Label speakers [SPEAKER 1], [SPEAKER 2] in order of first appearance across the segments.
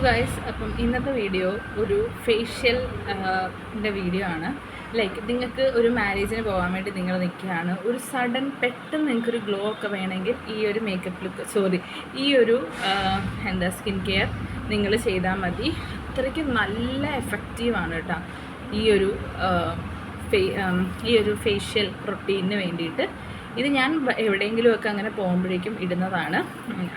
[SPEAKER 1] Guys, അപ്പം ഇന്നത്തെ video ഒരു ഫേഷ്യൽ വീഡിയോ ആണ്. ലൈക്ക് നിങ്ങൾക്ക് ഒരു മാരേജിന് പോകാൻ വേണ്ടി നിങ്ങൾ നിൽക്കുകയാണ്, ഒരു സഡൻ പെട്ടെന്ന് നിങ്ങൾക്കൊരു ഗ്ലോ ഒക്കെ വേണമെങ്കിൽ ഈ ഒരു മേക്കപ്പ് ലുക്ക് ഈ ഒരു സ്കിൻ കെയർ നിങ്ങൾ ചെയ്താൽ മതി. അത്രയ്ക്ക് നല്ല എഫക്റ്റീവാണ് കേട്ടോ ഈ ഒരു ഫേഷ്യൽ റൊട്ടീനിന് വേണ്ടിയിട്ട്. ഇത് ഞാൻ എവിടെയെങ്കിലുമൊക്കെ അങ്ങനെ പോകുമ്പോഴേക്കും ഇടുന്നതാണ്.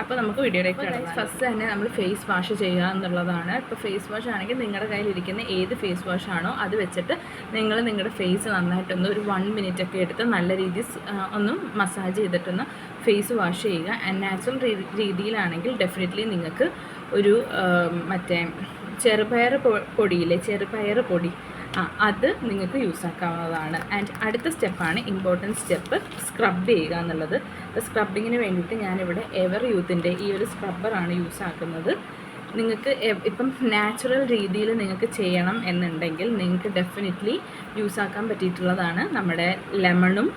[SPEAKER 1] അപ്പോൾ നമുക്ക് വീഡിയോയിലേക്ക് കിടക്കാം. ഫസ്റ്റ് തന്നെ നമ്മൾ ഫേസ് വാഷ് ചെയ്യുക എന്നുള്ളതാണ്. ഇപ്പോൾ ഫേസ് വാഷ് ആണെങ്കിൽ നിങ്ങളുടെ കയ്യിലിരിക്കുന്ന ഏത് ഫേസ് വാഷ് ആണോ അത് വെച്ചിട്ട് നിങ്ങൾ നിങ്ങളുടെ ഫേസ് നന്നായിട്ടൊന്ന് ഒരു 1 മിനിറ്റ് ഒക്കെ എടുത്ത് നല്ല രീതിയിൽ ഒന്ന് മസാജ് ചെയ്തിട്ടൊന്ന് ഫേസ് വാഷ് ചെയ്യുക. നാച്ചുറൽ രീതിയിലാണെങ്കിൽ ഡെഫിനറ്റ്ലി നിങ്ങൾക്ക് ഒരു മറ്റേ ചെറുപയർ പൊടി അത് നിങ്ങൾക്ക് യൂസ് ആക്കാവുന്നതാണ്. ആൻഡ് അടുത്ത സ്റ്റെപ്പാണ് ഇമ്പോർട്ടൻറ്റ് സ്റ്റെപ്പ്, സ്ക്രബ് ചെയ്യുക എന്നുള്ളത്. അപ്പോൾ സ്ക്രബിങ്ങിന് വേണ്ടിയിട്ട് ഞാനിവിടെ എവർ യൂത്തിൻ്റെ ഈ ഒരു സ്ക്രബ്ബറാണ് യൂസ് ആക്കുന്നത്. നിങ്ങൾക്ക് ഇപ്പം നാച്ചുറൽ രീതിയിൽ നിങ്ങൾക്ക് ചെയ്യണം എന്നുണ്ടെങ്കിൽ നിങ്ങൾക്ക് ഡെഫിനറ്റ്ലി യൂസ് ആക്കാൻ പറ്റിയിട്ടുള്ളതാണ് നമ്മുടെ ലെമണും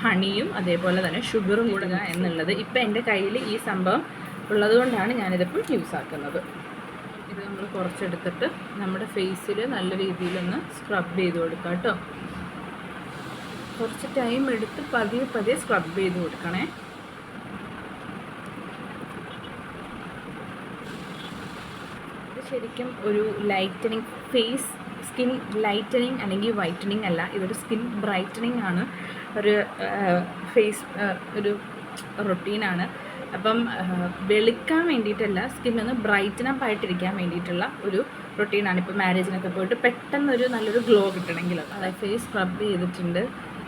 [SPEAKER 1] ഹണിയും അതേപോലെ തന്നെ ഷുഗറും കൂടുക എന്നുള്ളത്. ഇപ്പം എൻ്റെ കയ്യിൽ ഈ സംഭവം ഉള്ളതുകൊണ്ടാണ് ഞാനിതിപ്പോൾ യൂസ് ആക്കുന്നത്. ഇത് നമ്മൾ കുറച്ചെടുത്തിട്ട് നമ്മുടെ ഫേസിൽ നല്ല രീതിയിലൊന്ന് സ്ക്രബ് ചെയ്ത് കൊടുക്കാം കേട്ടോ. കുറച്ച് ടൈം എടുത്ത് പതിയെ സ്ക്രബ് ചെയ്ത് കൊടുക്കണേ. ഇത് ശരിക്കും ഒരു ലൈറ്റനിങ്, സ്കിൻ ലൈറ്റനിങ് അല്ലെങ്കിൽ വൈറ്റനിങ് അല്ല, ഇതൊരു സ്കിൻ ബ്രൈറ്റനിങ് ആണ്. ഒരു ഒരു റൊട്ടീനാണ്. അപ്പം വെളുക്കാൻ വേണ്ടിയിട്ടല്ല, സ്കിന്നൊന്ന് ബ്രൈറ്റൻ അപ്പ് ആയിട്ടിരിക്കാൻ വേണ്ടിയിട്ടുള്ള ഒരു റൊട്ടീനാണ്. ഇപ്പോൾ മാരേജിനൊക്കെ പോയിട്ട് പെട്ടെന്നൊരു നല്ലൊരു ഗ്ലോ കിട്ടണമെങ്കിൽ അതായത് ഫേസ് സ്ക്രബ് ചെയ്തിട്ടുണ്ട്.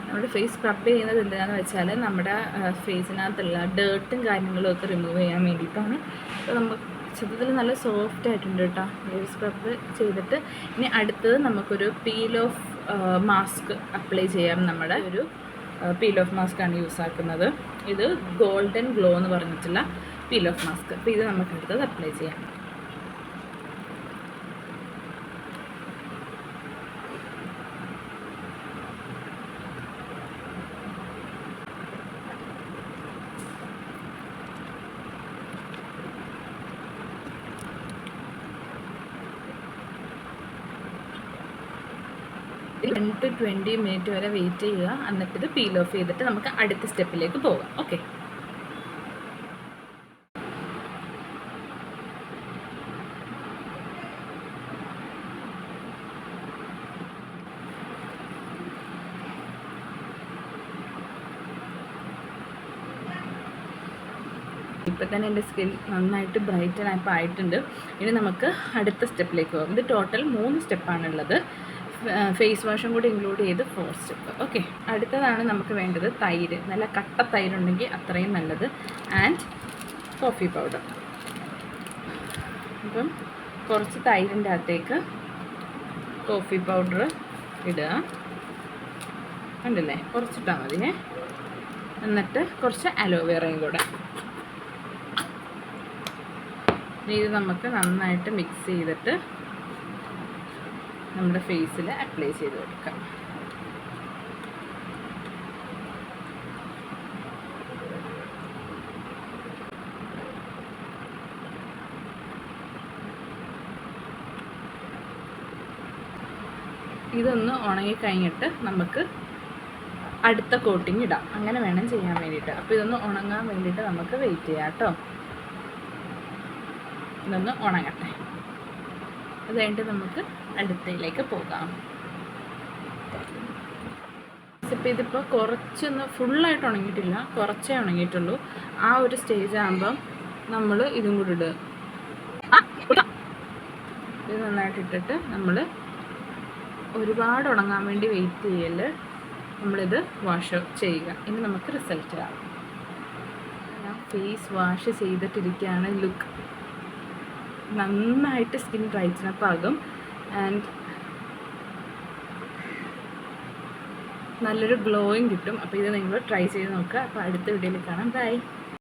[SPEAKER 1] നമ്മുടെ ഫേസ് സ്ക്രബ് ചെയ്യുന്നത് എന്താണെന്ന് വെച്ചാൽ നമ്മുടെ ഫേസിനകത്തുള്ള ഡേർട്ടും കാര്യങ്ങളും ഒക്കെ റിമൂവ് ചെയ്യാൻ വേണ്ടിയിട്ടാണ്. അപ്പോൾ നമുക്ക് സത്യത്തിൽ നല്ല സോഫ്റ്റ് ആയിട്ടുണ്ട് കേട്ടോ ഫേസ് സ്ക്രബ് ചെയ്തിട്ട്. ഇനി അടുത്തത് നമുക്കൊരു പീൽ ഓഫ് മാസ്ക് അപ്ലൈ ചെയ്യാം. നമ്മുടെ ഒരു പീൽ ഓഫ് മാസ്ക് ആണ് യൂസ് ആക്കുന്നത്. ഇത് ഗോൾഡൻ ഗ്ലോ എന്ന് പറഞ്ഞിട്ടുള്ള പീൽ ഓഫ് മാസ്ക്. അപ്പോൾ ഇത് നമുക്ക് അടുത്തത് അപ്ലൈ ചെയ്യാം. to 20 മിനിറ്റ് വരെ വെയിറ്റ് ചെയ്യുക. എന്നിട്ട് പീൽ ഓഫ് ചെയ്തിട്ട് നമുക്ക് അടുത്ത സ്റ്റെപ്പിലേക്ക് പോകാം. ഓക്കെ, ഇപ്പം തന്നെ എൻ്റെ സ്കിൻ നന്നായിട്ട് ബ്രൈറ്റൻ ആയപ്പോൾ ആയിട്ടുണ്ട്. ഇനി നമുക്ക് അടുത്ത സ്റ്റെപ്പിലേക്ക് പോകാം. ഇത് ടോട്ടൽ 3 സ്റ്റെപ്പാണുള്ളത്. ഫേസ് വാഷും കൂടി ഇൻക്ലൂഡ് ചെയ്ത് 4 സ്റ്റെപ്പ്. ഓക്കെ, അടുത്തതാണ് നമുക്ക് വേണ്ടത് തൈര്. നല്ല കട്ട തൈരുണ്ടെങ്കിൽ അത്രയും നല്ലത്. And coffee powder. അപ്പം കുറച്ച് തൈരിൻ്റെ അകത്തേക്ക് കോഫി പൗഡർ ഇടുക. കണ്ടില്ലേ, കുറച്ചിട്ടാൽ മതി. എന്നിട്ട് കുറച്ച് അലോവേറയും കൂടെ. ഇത് നമുക്ക് നന്നായിട്ട് മിക്സ് ചെയ്തിട്ട് നമ്മുടെ ഫേസിൽ അപ്ലൈ ചെയ്ത് കൊടുക്കാം. ഇതൊന്ന് ഉണങ്ങിക്കഴിഞ്ഞിട്ട് നമുക്ക് അടുത്ത കോട്ടിങ് ഇടാം. അങ്ങനെ വേണം ചെയ്യാൻ വേണ്ടിയിട്ട്. അപ്പോൾ ഇതൊന്ന് ഉണങ്ങാൻ വേണ്ടിയിട്ട് നമുക്ക് വെയിറ്റ് ചെയ്യാം കേട്ടോ. ഇതൊന്ന് ഉണങ്ങട്ടെ. അത് കഴിഞ്ഞിട്ട് നമുക്ക് അടുത്തയിലേക്ക് പോകാം. ഇപ്പോൾ ഇതിപ്പോൾ കുറച്ചൊന്ന് ഫുള്ളായിട്ട് ഉണങ്ങിയിട്ടില്ല, കുറച്ചേ ഉണങ്ങിയിട്ടുള്ളൂ. ആ ഒരു സ്റ്റേജ് ആകുമ്പം നമ്മൾ ഇതും കൂടി ഇടുക. ഇത് നന്നായിട്ട് ഇട്ടിട്ട് നമ്മൾ ഒരുപാട് ഉണങ്ങാൻ വേണ്ടി വെയിറ്റ് ചെയ്യല്. നമ്മളിത് വാഷ് ചെയ്യുക. ഇനി നമുക്ക് റിസൾട്ട് കാണാം. ഞാൻ ഫേസ് വാഷ് ചെയ്തിട്ടിരിക്കുകയാണ്. ലുക്ക് നന്നായിട്ട് സ്കിൻ ബ്രൈറ്റൻ അപ്പ് ആകും. ആൻഡ് നല്ലൊരു ഗ്ലോയിങ് കിട്ടും. അപ്പോൾ ഇത് നിങ്ങൾ ട്രൈ ചെയ്ത് നോക്കുക. അപ്പോൾ അടുത്ത വീഡിയോയിൽ കാണാം. ബൈ.